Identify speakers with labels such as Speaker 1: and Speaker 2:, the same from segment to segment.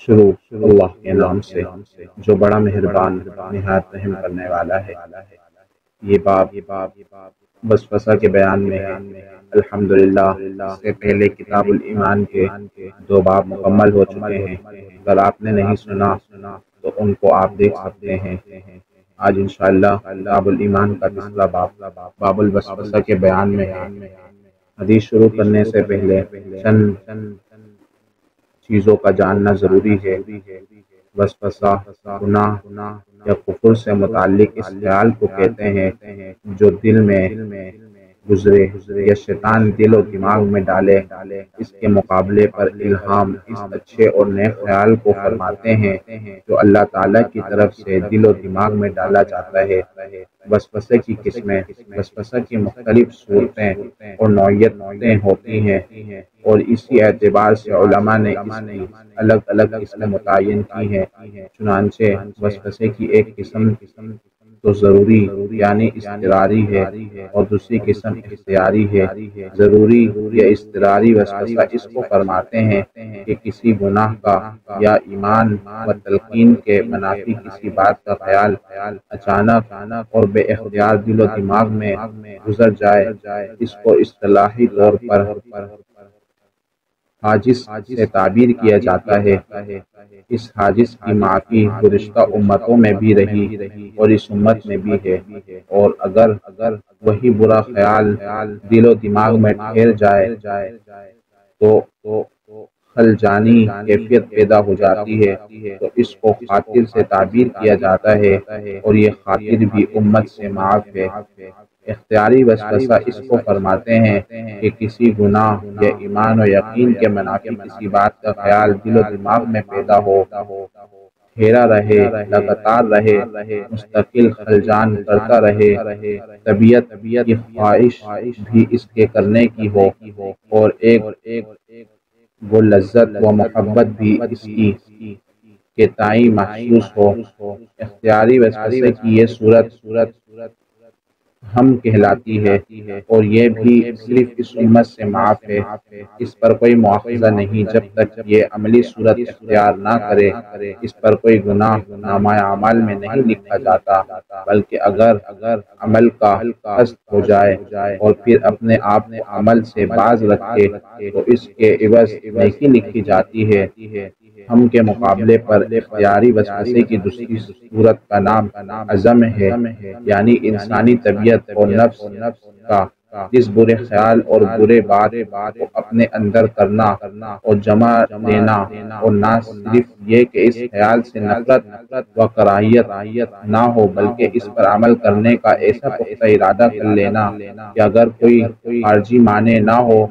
Speaker 1: شروع اللہ کے نام سے جو بڑا مہربان نہایت رحم کرنے والا ہے۔ یہ باب وسوسہ کے بیان میں ہے۔ الحمدللہ اس سے پہلے کتاب الایمان کے 2 باب مکمل ہو چکے ہیں۔ اگر آپ نے نہیں سنا تو ان کو آپ دیکھ سکتے ہیں۔ آج انشاءاللہ کتاب الایمان کا 3 باب الوسوسہ کے بیان میں ہے۔ حدیث شروع کرنے سے پہلے چند چیزوں کا جاننا ضروری ہے۔ وسوسہ گناہ یا کفر سے متعلق اس خیال کو کہتے ہیں جو دل میں گزرے یا شیطان دل و دماغ میں ڈالے۔ اس کے مقابلے پر الہام اس اچھے اور نیک خیال کو فرماتے ہیں جو اللہ تعالیٰ کی طرف سے دل و دماغ میں ڈالا جاتا ہے۔ وسوسے کی قسمیں، وسوسہ کی مختلف صورتیں اور نوعیتیں ہوتی ہیں اور اسی اعتبار سے علماء نے اس کی الگ الگ قسمیں متعین کی ہیں۔ چنانچہ وسوسے کی ایک قسم تو ضروری یعنی اضطراری ہے اور دوسری قسم اختیاری ہے۔ ضروری یا اضطراری وسوسہ اس کو فرماتے ہیں کہ کسی گناہ کا یا ایمان و تلقین کے منافی کسی بات کا خیال اچانک اور بے اختیار دل و دماغ میں گزر جائے۔ اس کو اصطلاحی طور پر حاجز سے تعبیر کیا جاتا ہے۔ اس حاجز کی معافی گزشتہ امتوں میں بھی رہی اور اس امت میں بھی ہے، اور اگر وہی برا خیال دل و دماغ میں ٹھہر جائے تو خلجانی کیفیت پیدا ہو جاتی ہے، تو اس کو خاطر سے تعبیر کیا جاتا ہے اور یہ خاطر بھی امت سے معاف ہے۔ اختیاری وسوسہ اس کو فرماتے ہیں کہ کسی گناہ یا ایمان و یقین کے منافی کسی بات کا خیال دل و دماغ میں پیدا ہو، ٹھہرا رہے، لگاتار رہے، مستقل خلجان کرتا رہے، طبیعت کی خواہش بھی اس کے کرنے کی ہو اور ایک وہ لذت و محبت بھی اس کی کے تئیں محسوس ہو۔ اختیاری وسوسے کی یہ صورت ہم کہلاتی ہے اور یہ بھی صرف اس امت سے معاف ہے۔ اس پر کوئی مواخذہ نہیں جب تک یہ عملی صورت اختیار نہ کرے۔ اس پر کوئی گناہ نامہ اعمال میں نہیں لکھا جاتا، بلکہ اگر عمل کا قصد ہو جائے اور پھر اپنے آپ کو عمل سے باز رکھے تو اس کے عوض نیکی لکھی جاتی ہے۔ ہم کے مقابلے پر اختیاری وسوسے کی دوسری صورت کا نام عزم ہے، یعنی انسانی طبیعت اور نفس کا اس برے خیال اور برے بات کو اپنے اندر کرنا اور جمع لینا، اور نہ صرف یہ کہ اس خیال سے نفرت و کراہیت نہ ہو بلکہ اس پر عمل کرنے کا ایسا پختہ ارادہ کر لینا کہ اگر کوئی خارجی مانع نہ ہو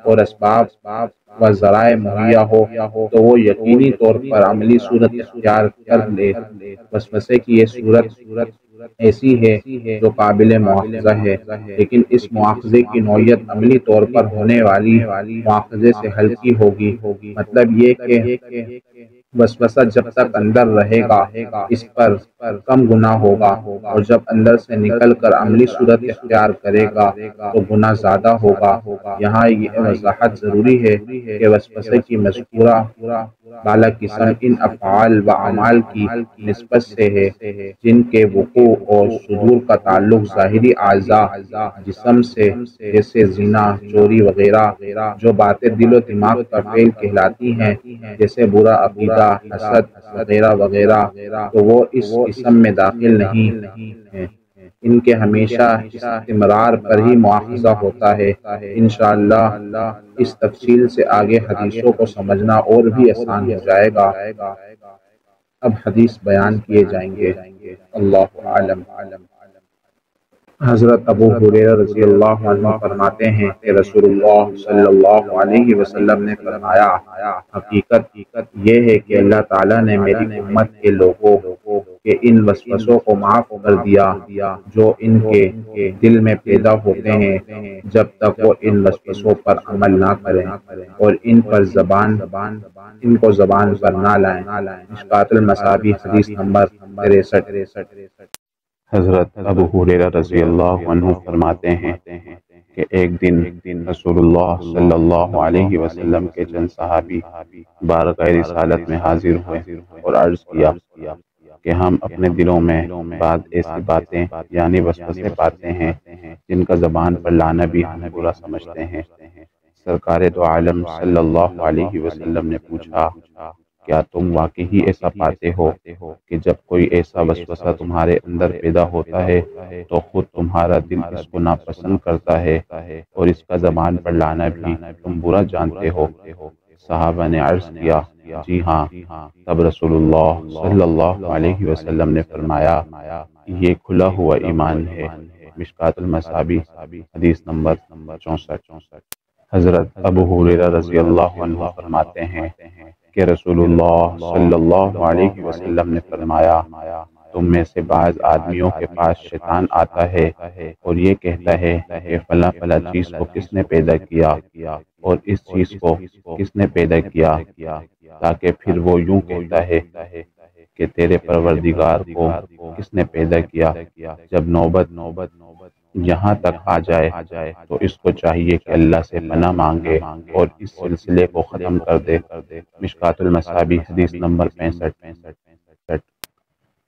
Speaker 1: اور اسباب و ذرائع مہیا ہو تو وہ یقینی طور پر عملی صورت اختیار کر لے۔ وسوسے کی یہ صورت ایسی ہے جو قابل مواخذہ ہے، لیکن اس مواخذے کی نوعیت عملی طور پر ہونے والی مواخذے سے ہلکی ہوگی۔ مطلب یہ کہ وسوسہ جب تک اندر رہے گا اس پر کم گناہ ہوگا، اور جب اندر سے نکل کر عملی صورت اختیار کرے گا تو گناہ زیادہ ہوگا۔ یہاں یہ وضاحت ضروری ہے کہ وسوسے کی مذکورہ بالا قسم ان افعال و اعمال کی نسبت سے ہے جن کے وقوع اور صدور کا تعلق ظاہری اعضاء جسم سے، جیسے زنا، چوری وغیرہ، جو باتیں دل و دماغ کا فعل کہلاتی ہیں جیسے برا عقیدہ، حسد وغیرہ وغیرہ، تو وہ اس قسم میں داخل نہیں ہیں۔ ان کے ہمیشہ استمرار پر ہی مواخذہ ہوتا ہے۔ انشاءاللہ اس تفصیل سے آگے حدیثوں کو سمجھنا اور بھی آسان ہو جائے گا۔ اب حدیث بیان کیے جائیں گے۔ اللہ عالم۔ حضرت ابو ہریرہ رضی اللہ عنہ فرماتے ہیں کہ رسول اللہ صلی اللہ علیہ وسلم نے فرمایا، حقیقت یہ ہے کہ اللہ تعالیٰ نے میری امت کے لوگوں کے ان وسوسوں کو معاف کر دیا جو ان کے دل میں پیدا ہوتے ہیں جب تک وہ ان وسوسوں پر عمل نہ کریں اور ان کو زبان پر نہ لائیں۔ مشکوٰۃ المصابیح حدیث نمبر 63۔
Speaker 2: حضرت ابو ہریرہ رضی اللہ عنہ فرماتے ہیں
Speaker 1: کہ ایک دن رسول اللہ صلی اللہ علیہ وسلم کے چند صحابی بارگاہ رسالت میں حاضر ہوئے اور عرض کیا کہ ہم اپنے دلوں میں بعض ایسی باتیں یعنی وسوسے پاتے ہیں جن کا زبان پر لانا بھی ہم برا سمجھتے ہیں۔ سرکار دو عالم صلی اللہ علیہ وسلم نے پوچھا، کیا تم واقعی ایسا پاتے ہو کہ جب کوئی ایسا وسوسہ تمہارے اندر پیدا ہوتا ہے تو خود تمہارا دل اس کو ناپسند کرتا ہے اور اس کا زبان پر لانا بھی تم برا جانتے ہو؟ صحابہ نے عرض کیا، جی ہاں۔ تب رسول اللہ صلی اللہ علیہ وسلم نے فرمایا، یہ کھلا ہوا ایمان ہے۔ مشکوٰۃ المصابیح حدیث نمبر 64۔ حضرت ابو ہریرہ رضی اللہ عنہ فرماتے ہیں کہ رسول اللہ صلی اللہ علیہ وسلم نے فرمایا، تم میں سے بعض آدمیوں کے پاس شیطان آتا ہے اور یہ کہتا ہے کہ فلاں فلاں چیز کو کس نے پیدا کیا اور اس چیز کو کس نے پیدا کیا، تاکہ پھر وہ یوں کہتا ہے کہ تیرے پروردگار کو کس نے پیدا کیا۔ جب نوبت یہاں تک آ جائے تو اس کو چاہیے کہ اللہ سے پناہ مانگے اور اس سلسلے کو ختم کر دے۔ مشکوٰۃ المصابیح حدیث نمبر 65۔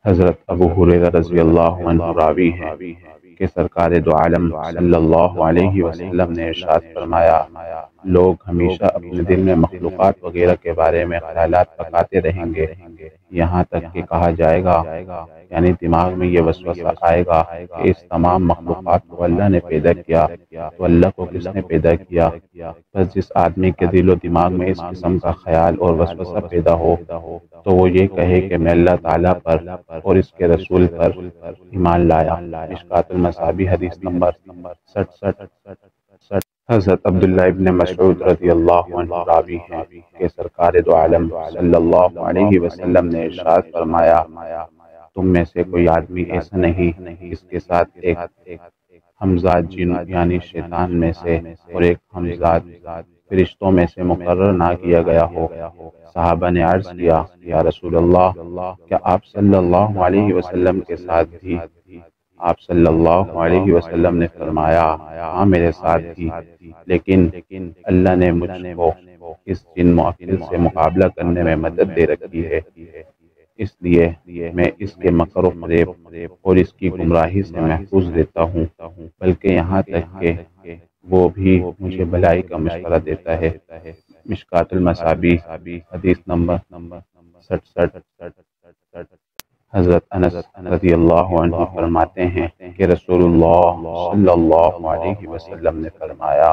Speaker 1: حضرت ابو ہریرہ رضی اللہ عنہ راوی ہیں کہ سرکار دو عالم صلی اللہ علیہ وسلم نے ارشاد فرمایا، لوگ ہمیشہ اپنے دل میں مخلوقات وغیرہ کے بارے میں خیالات پکاتے رہیں گے، یہاں تک کہ کہا جائے گا، یعنی دماغ میں یہ وسوسہ آئے گا کہ اس تمام مخلوقات کو اللہ نے پیدا کیا تو اللہ کو کس نے پیدا کیا؟ بس جس آدمی کے دل و دماغ میں اس قسم کا خیال اور وسوسہ پیدا ہو تو وہ یہ کہے کہ میں اللہ تعالیٰ پر اور اس کے رسول پر ایمان لایا۔ مشکوٰۃ المصابیح حدیث نمبر 67۔ حضرت عبداللہ ابن مسعود رضی اللہ عنہ راوی ہیں کہ سرکار دو عالم صلی اللہ علیہ وسلم نے ارشاد فرمایا، تم میں سے کوئی آدمی ایسا نہیں اس کے ساتھ ایک ہمزاد جن یعنی شیطان میں سے اور ایک ہمزاد فرشتوں میں سے مقرر نہ کیا گیا ہو۔ صحابہ نے عرض کیا، یا رسول اللہ، کیا آپ صلی اللہ علیہ وسلم کے ساتھ بھی؟ آپ صلی اللہ علیہ وسلم نے فرمایا، ہاں میرے ساتھ بھی، لیکن اللہ نے مجھ کو اس جن معطل سے مقابلہ کرنے میں مدد دے رکھی ہے، اس لیے میں اس کے مکر و فریب اور اس کی گمراہی سے محفوظ رہتا ہوں، بلکہ یہاں تک کہ وہ بھی مجھے بھلائی کا مشورہ دیتا ہے۔ مشکوٰۃ المصابیح حدیث نمبر 67۔ حضرت انس رضی اللہ عنہ فرماتے ہیں کہ رسول اللہ صلی اللہ علیہ وسلم نے فرمایا،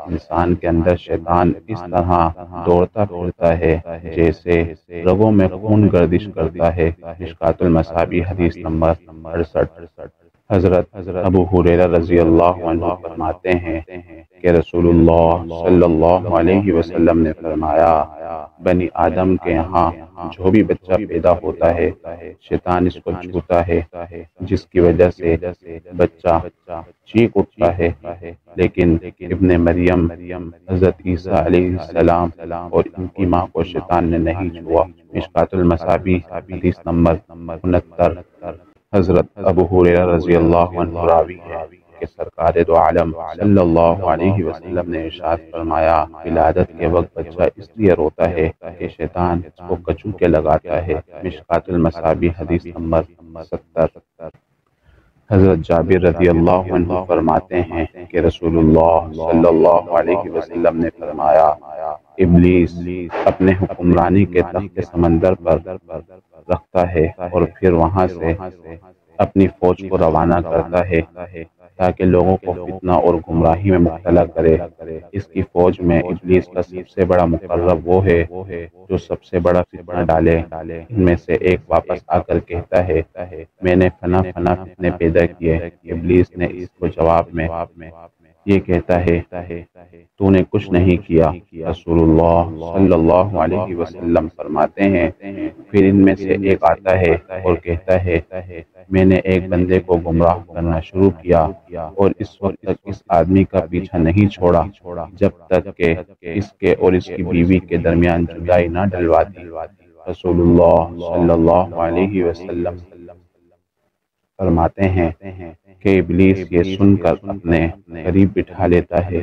Speaker 1: انسان کے اندر شیطان اس طرح دوڑتا پھرتا ہے جیسے رگوں میں خون گردش کرتا ہے۔ مشکوٰۃ المصابیح حدیث نمبر 68۔ حضرت ابو ہریرہ رضی اللہ عنہ فرماتے ہیں کہ رسول اللہ صلی اللہ علیہ وسلم نے فرمایا، بنی آدم کے یہاں جو بھی بچہ پیدا ہوتا ہے شیطان اس کو چھوتا ہے، جس کی وجہ سے بچہ چیخ اٹھتا ہے، لیکن ابن مریم حضرت عیسیٰ علیہ السلام اور ان کی ماں کو شیطان نے نہیں چھوا۔ مشکوٰۃ المصابیح حدیث نمبر 69۔ حضرت ابو ہریرہ رضی اللہ عنہ راوی ہے کہ سرکار دو عالم صلی اللہ علیہ وسلم نے ارشاد فرمایا، ولادت کے وقت بچہ اس لیے روتا ہے کہ شیطان اس کو کچو کے لگاتا ہے۔ مشکوٰۃ المصابیح حدیث نمبر 70۔ حضرت جابر رضی اللہ عنہ فرماتے ہیں کہ رسول اللہ صلی اللہ علیہ وسلم نے فرمایا، ابلیس اپنے حکمرانی کے تخت سمندر پر رکھتا ہے اور پھر وہاں سے اپنی فوج کو روانہ کرتا ہے تاکہ لوگوں کو فتنہ اور گمراہی میں مبتلا کرے۔ اس کی فوج میں ابلیس کا سب سے بڑا مقرب وہ ہے جو سب سے بڑا فتنہ ڈالے۔ ان میں سے ایک واپس آ کر کہتا ہے، میں نے فلاں فتنے پیدا کیے۔ ابلیس نے اس کو جواب میں یہ کہتا ہے، تو نے کچھ نہیں کیا۔ رسول اللہ صلی اللہ علیہ وسلم فرماتے ہیں، پھر ان میں سے ایک آتا ہے اور کہتا ہے، میں نے ایک بندے کو گمراہ کرنا شروع کیا اور اس وقت تک اس آدمی کا پیچھا نہیں چھوڑا جب تک کہ اس کے اور اس کی بیوی کے درمیان جدائی نہ ڈلوا دی۔ رسول اللہ صلی اللہ علیہ وسلم فرماتے ہیں کہ ابلیس یہ سن کر اپنے قریب بٹھا لیتا ہے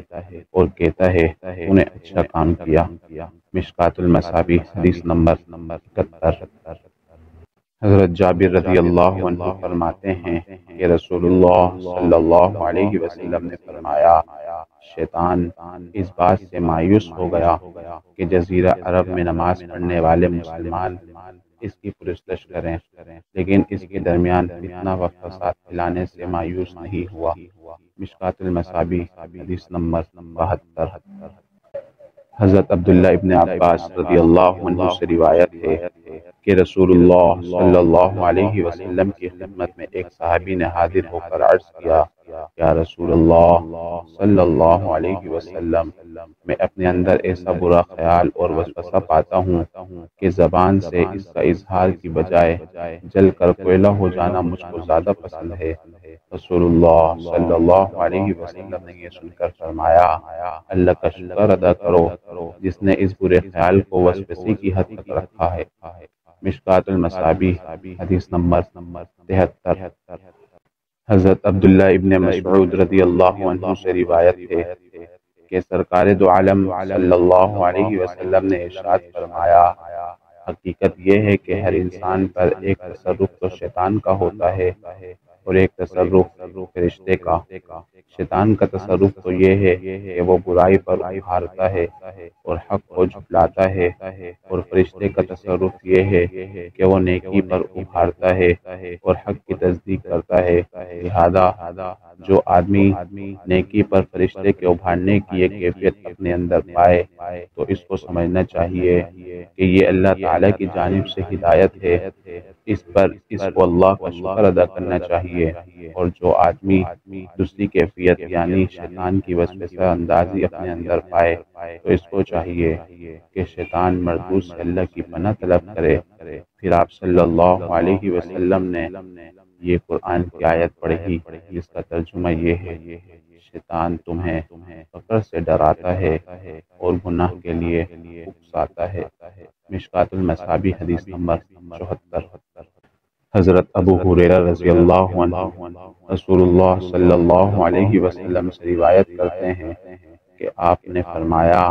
Speaker 1: اور کہتا ہے تو نے اچھا کام کیا۔ مشکوٰۃ المصابیح حدیث نمبر 71۔ حضرت جابر رضی اللہ عنہ فرماتے ہیں کہ رسول اللہ صلی اللہ علیہ وسلم نے فرمایا، شیطان اس بات سے مایوس ہو گیا کہ جزیرہ عرب میں نماز پڑھنے والے مسلمان اس کی پرستش کریں، لیکن اس کے درمیان فتنہ و فساد پھیلانے سے مایوس نہیں ہوا۔ مشکوٰۃ المصابیح حدیث نمبر 72۔ حضرت عبداللہ ابن عباس رضی اللہ عنہ سے روایت ہے کہ رسول اللہ صلی اللہ علیہ وسلم کی خدمت میں ایک صحابی نے حاضر ہو کر عرض کیا، یا رسول اللہ صلی اللہ علیہ وسلم، میں اپنے اندر ایسا برا خیال اور وسوسہ پاتا ہوں کہ زبان سے اس کا اظہار کی بجائے جل کر کوئلہ ہو جانا مجھ کو زیادہ پسند ہے۔ رسول اللہ صلی اللہ علیہ وسلم نے یہ سن کر فرمایا، اللہ کا شکر ادا کرو جس نے اس برے خیال کو وسوسے کی حد تک رکھا ہے۔ مشکوٰۃ المصابیح حدیث نمبر 73۔ حضرت عبداللہ ابن مسعود رضی اللہ عنہ سے روایت ہے کہ سرکار دو عالم صلی اللہ علیہ وسلم نے ارشاد فرمایا، حقیقت یہ ہے کہ ہر انسان پر ایک تصرف تو شیطان کا ہوتا ہے اور ایک تصرف فرشتے کا۔ شیطان کا تصرف تو یہ ہے کہ وہ برائی پر ابھارتا ہے اور حق کو جھٹلاتا ہے، اور فرشتے کا تصرف یہ ہے کہ وہ نیکی پر ابھارتا ہے اور حق کی تصدیق کرتا ہے۔ لہذا جو آدمی نیکی پر فرشتے کے ابھارنے کی ایک کیفیت اپنے اندر پائے تو اس کو سمجھنا چاہیے کہ یہ اللہ تعالیٰ کی جانب سے ہدایت ہے، اس کو اللہ کا شکر ادا کرنا چاہیے۔ اور جو آدمی دوسری کیفیت یعنی شیطان کی وسوسہ اندازی اپنے اندر پائے تو اس کو چاہیے کہ شیطان مردود سے اللہ کی پناہ طلب کرے۔ پھر آپ صلی اللہ علیہ وسلم نے یہ قرآن کی آیت پڑھی جس کا ترجمہ یہ ہے، شیطان تمہیں فقر سے ڈراتا ہے اور گناہ کے لیے اکساتا ہے۔ مشکوٰۃ المصابیح حدیث نمبر 74۔ حضرت ابو ہریرہ رضی اللہ عنہ رسول اللہ صلی اللہ علیہ وسلم سے روایت کرتے ہیں کہ آپ نے فرمایا،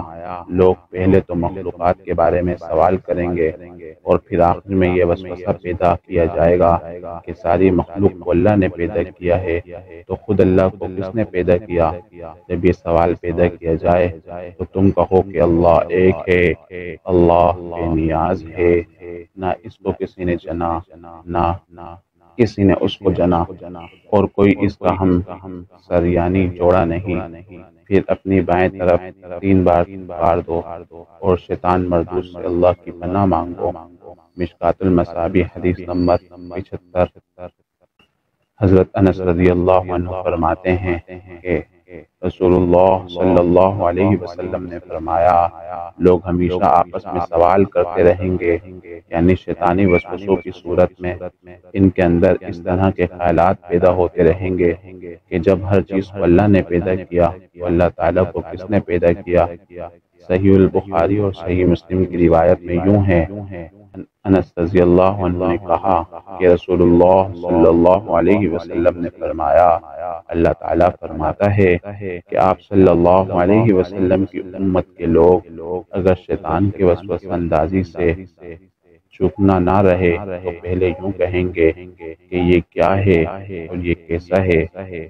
Speaker 1: لوگ پہلے تو مخلوقات کے بارے میں سوال کریں گے اور پھر آخر میں یہ وسوسہ پیدا کیا جائے گا کہ ساری مخلوق کو اللہ نے پیدا کیا ہے، تو خود اللہ کو کس نے پیدا کیا؟ جب یہ سوال پیدا کیا جائے تو تم کہو کہ اللہ ایک ہے، اللہ بے نیاز ہے، نہ اس کو کسی نے جنا نہ کسی نے اس کو جنا، اور کوئی اس کا ہم سر یعنی جوڑا نہیں۔ پھر اپنی بائیں طرف 3 بار پکار دو اور شیطان مردود سے اللہ کی پناہ مانگو۔ مشکوٰۃ المصابیح حدیث نمبر 75۔ حضرت انس رضی اللہ عنہ فرماتے ہیں کہ رسول اللہ صلی اللہ علیہ وسلم نے فرمایا، لوگ ہمیشہ آپس میں سوال کرتے رہیں گے، یعنی شیطانی وسوسوں کی صورت میں ان کے اندر اس طرح کے خیالات پیدا ہوتے رہیں گے کہ جب ہر چیز کو اللہ نے پیدا کیا تو اللہ تعالیٰ کو کس نے پیدا کیا؟ صحیح البخاری اور صحیح مسلم کی روایت میں یوں ہے، انس رضی اللہ عنہ نے کہا کہ رسول اللہ صلی اللہ علیہ وسلم نے فرمایا، اللہ تعالیٰ فرماتا ہے کہ آپ صلی اللہ علیہ وسلم کی امت کے لوگ اگر شیطان کے وسوسہ اندازی سے چوکنا نہ رہے تو پہلے یوں کہیں گے کہ یہ کیا ہے اور یہ کیسا ہے،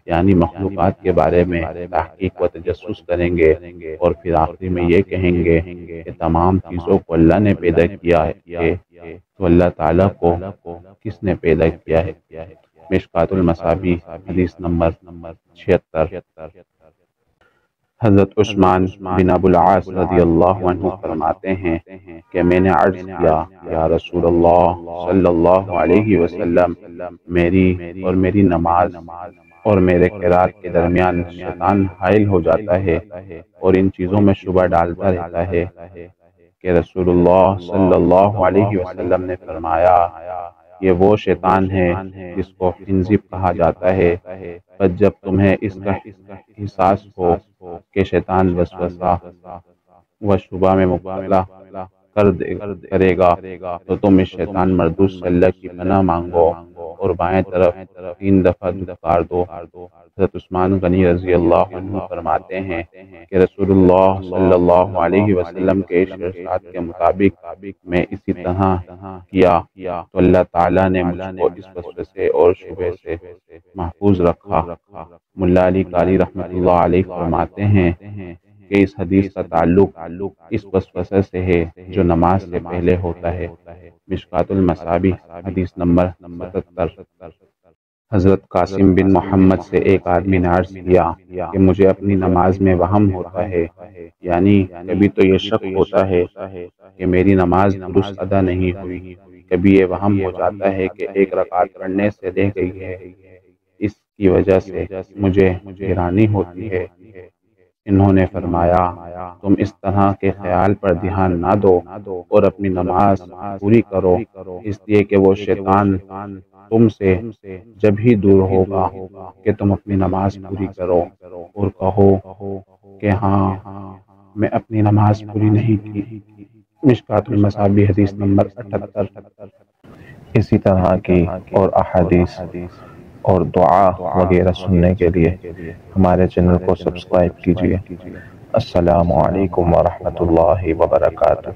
Speaker 1: یعنی مخلوقات کے بارے میں تحقیق و تجسس کریں گے، اور پھر آخری میں یہ کہیں گے کہ تمام چیزوں کو اللہ نے پیدا کیا ہے، تو اللہ تعالیٰ کو کس نے پیدا کیا ہے؟ مشکوٰۃ المصابیح حدیث نمبر 76۔ حضرت عثمان بن ابو العاص رضی اللہ عنہ فرماتے ہیں کہ میں نے عرض کیا، یا رسول اللہ صلی اللہ علیہ وسلم، میری نماز اور میرے قرات کے درمیان شیطان حائل ہو جاتا ہے اور ان چیزوں میں شبہ ڈالتا رہتا ہے کہ رسول اللہ صلی اللہ علیہ وسلم نے فرمایا، یہ وہ شیطان ہے جس کو خنزب کہا جاتا ہے، بس جب تمہیں اس کا احساس ہو کہ شیطان وسوسہ و شبہ میں مبتلا کرے گا تو تم اس شیطان مردود سے اللہ کی پناہ مانگو اور بائیں طرف 3 دفعہ دھتکار دو۔ حضرت عثمان غنی رضی اللہ عنہ فرماتے ہیں کہ رسول اللہ صلی اللہ علیہ وسلم کے ارشاد کے مطابق میں اسی طرح کیا تو اللہ تعالیٰ نے مجھ کو اس وسوسے اور شبہ سے محفوظ رکھا۔ ملا علی قاری رحمۃ اللہ علیہ فرماتے ہیں کہ اس حدیث کا تعلق اس وسوسے سے ہے جو نماز سے پہلے ہوتا ہے۔ مشکوٰۃ المصابیح حدیث نمبر 77۔ حضرت قاسم بن محمد سے ایک آدمی نے عرض کیا کہ مجھے اپنی نماز میں وہم ہوتا ہے، یعنی کبھی تو یہ شک ہوتا ہے کہ میری نماز درست ادا نہیں ہوئی، کبھی یہ وہم ہو جاتا ہے کہ ایک رکعت پڑھنے سے رہ گئی ہے، اس کی وجہ سے مجھے حیرانی ہوتی ہے۔ انہوں نے فرمایا تم اس طرح کے خیال پر دھیان نہ دو اور اپنی نماز پوری کرو، اس لیے کہ وہ شیطان تم سے جب ہی دور ہوگا کہ تم اپنی نماز پوری کرو اور کہو کہ ہاں میں اپنی نماز پوری نہیں کی۔ مشکوٰۃ المصابیح حدیث نمبر 78۔ اسی طرح کی اور احادیث اور دعا وغیرہ سننے کے لیے ہمارے چینل کو سبسکرائب کیجیے۔ السلام علیکم ورحمۃ اللہ وبرکاتہ۔